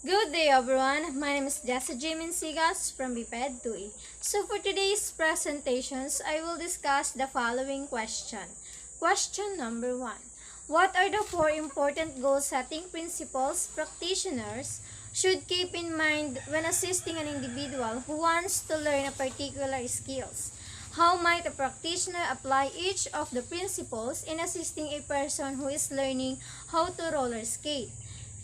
Good day everyone, my name is Jessa Jimin Sigas from BPED 2E. So for today's presentations, I will discuss the following question. Question number 1. What are the 4 important goal-setting principles practitioners should keep in mind when assisting an individual who wants to learn a particular skills? How might a practitioner apply each of the principles in assisting a person who is learning how to roller skate?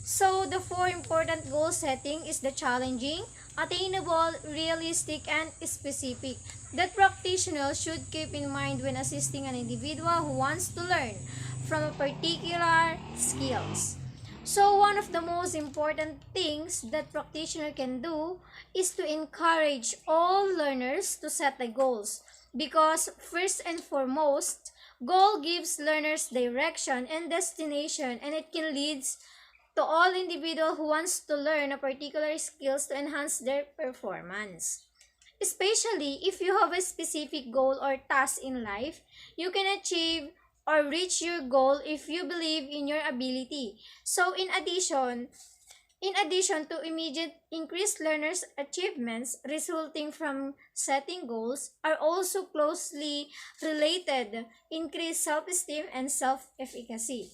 So, the 4 important goal setting is the challenging, attainable, realistic, and specific that practitioners should keep in mind when assisting an individual who wants to learn from a particular skills. So, one of the most important things that practitioner can do is to encourage all learners to set the goals because first and foremost, goal gives learners direction and destination and it can lead to all individual who wants to learn a particular skills to enhance their performance. Especially if you have a specific goal or task in life, you can achieve or reach your goal if you believe in your ability. So in addition to immediate increased learners' achievements resulting from setting goals are also closely related increased self-esteem and self-efficacy.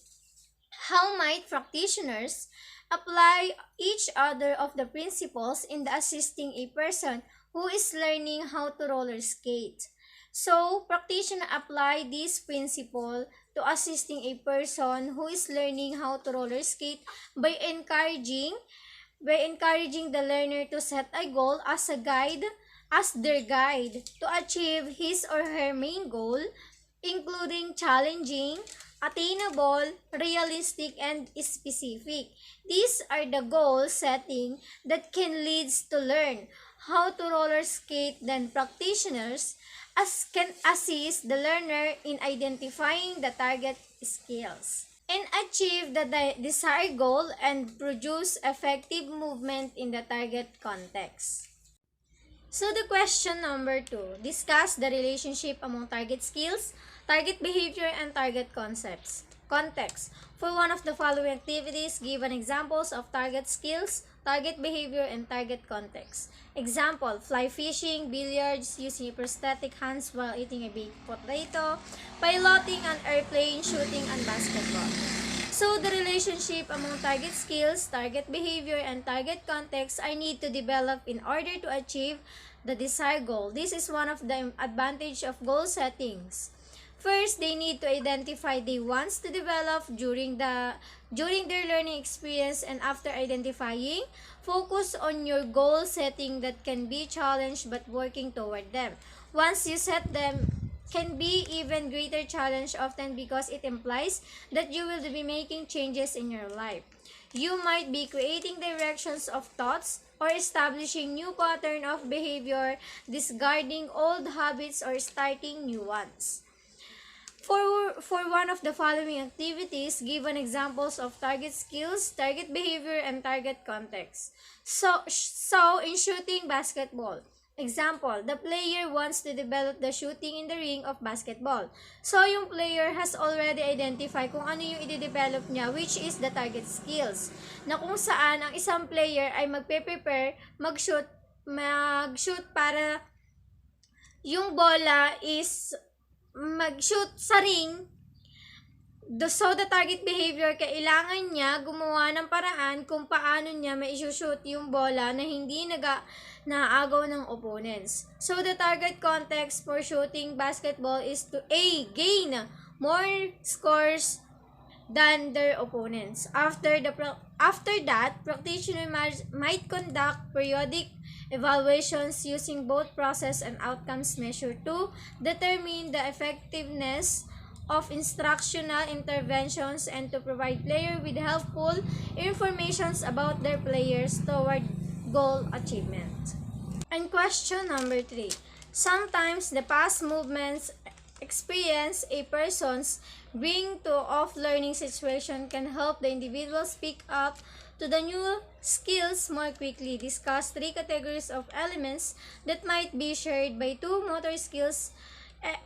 How might practitioners apply each other of the principles in the assisting a person who is learning how to roller skate? So, practitioner apply this principle to assisting a person who is learning how to roller skate by encouraging the learner to set a goal as their guide to achieve his or her main goal, including challenging, attainable, realistic, and specific. These are the goal setting that can lead to learn how to roller skate. Then practitioners can assist the learner in identifying the target skills and achieve the desired goal and produce effective movement in the target context. So the question number 2, discuss the relationship among target skills, target behavior, and target concepts. Context. For one of the following activities, given examples of target skills, target behavior, and target context. Example, fly fishing, billiards, using prosthetic hands while eating a baked potato, piloting an airplane, shooting, and basketball. So, the relationship among target skills, target behavior, and target context I need to develop in order to achieve the desired goal. This is one of the advantage of goal settings. First, they need to identify the wants to develop during their learning experience, and after identifying, focus on your goal setting that can be challenged but working toward them. Once you set them, can be even greater challenge often because it implies that you will be making changes in your life. You might be creating directions of thoughts or establishing new pattern of behavior, discarding old habits or starting new ones. For one of the following activities, given examples of target skills, target behavior, and target context. So in shooting basketball, example, the player wants to develop the shooting in the ring of basketball. So yung player has already identified kung ano yung i-develop niya, which is the target skills. Na kung saan ang isang player ay magpe-prepare, mag-shoot para yung bola is mag-shoot sa ring. So, the target behavior, kailangan niya gumawa ng paraan kung paano niya ma-shoot yung bola na hindi naaagaw ng opponents. So, the target context for shooting basketball is to gain more scores than their opponents. After that, practitioner might conduct periodic evaluations using both process and outcomes measure to determine the effectiveness of instructional interventions and to provide players with helpful information about their players toward goal achievement. And question number 3. Sometimes the past movements experience a person's bring to off learning situation can help the individual speak up to the new skills more quickly. Discuss 3 categories of elements that might be shared by 2 motor skills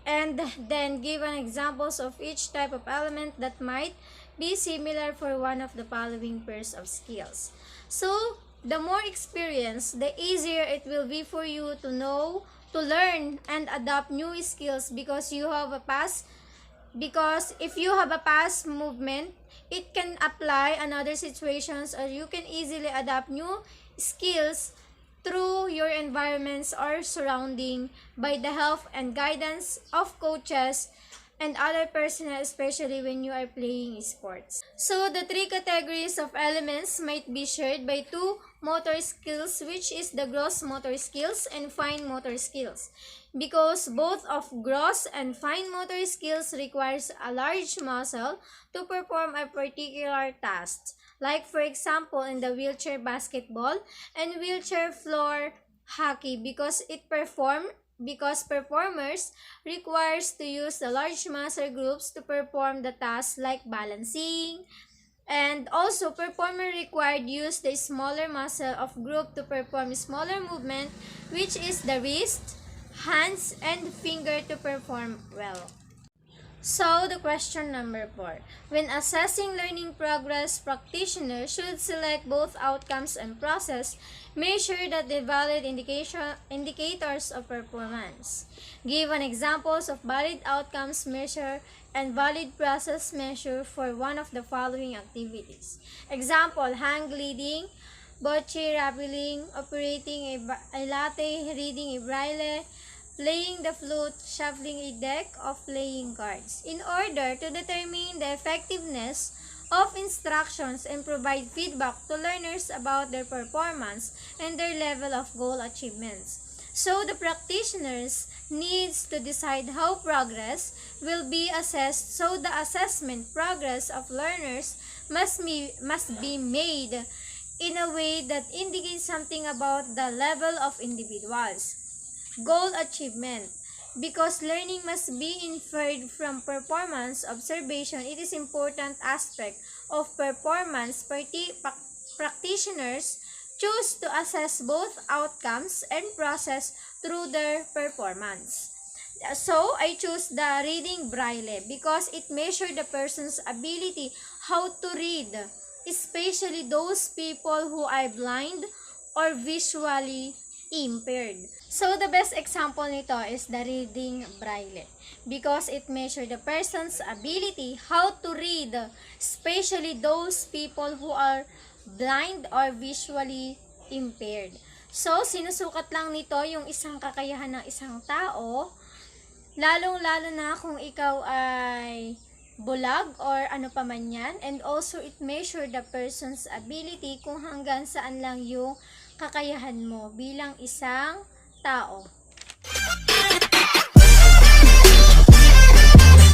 and then give an examples of each type of element that might be similar for one of the following pairs of skills. So, the more experience, the easier it will be for you to know, to learn, and adapt new skills because if you have a past movement, it can apply in other situations, or you can easily adapt new skills through your environments or surrounding by the help and guidance of coaches and other personnel, especially when you are playing sports. So the three categories of elements might be shared by two motor skills, which is the gross motor skills and fine motor skills, because both of gross and fine motor skills requires a large muscle to perform a particular task, like for example in the wheelchair basketball and wheelchair floor hockey, because performers requires to use the large muscle groups to perform the tasks like balancing, and also performer required use the smaller muscle of group to perform smaller movement, which is the wrist, hands, and finger to perform well. So, the question number 4. When assessing learning progress, practitioners should select both outcomes and process, measure that the valid indicators of performance. Given examples of valid outcomes measure and valid process measure for one of the following activities. Example, hang gliding, bocce rappelling, operating a latte, reading a braille, playing the flute, shuffling a deck of playing cards, in order to determine the effectiveness of instructions and provide feedback to learners about their performance and their level of goal achievements. So the practitioners needs to decide how progress will be assessed, so the assessment progress of learners must be made in a way that indicates something about the level of individuals. Goal achievement. Because learning must be inferred from performance observation, it is important aspect of performance. Practitioners choose to assess both outcomes and process through their performance. So, I choose the reading braille because it measures the person's ability how to read, especially those people who are blind or visually impaired. So, the best example nito is the reading braille because it measures the person's ability how to read, especially those people who are blind or visually impaired. So, sinusukat lang nito yung isang kakayahan ng isang tao, lalong-lalo na kung ikaw ay bulag or ano pa man yan, and also it measure the person's ability kung hanggang saan lang yung kakayahan mo bilang isang tao.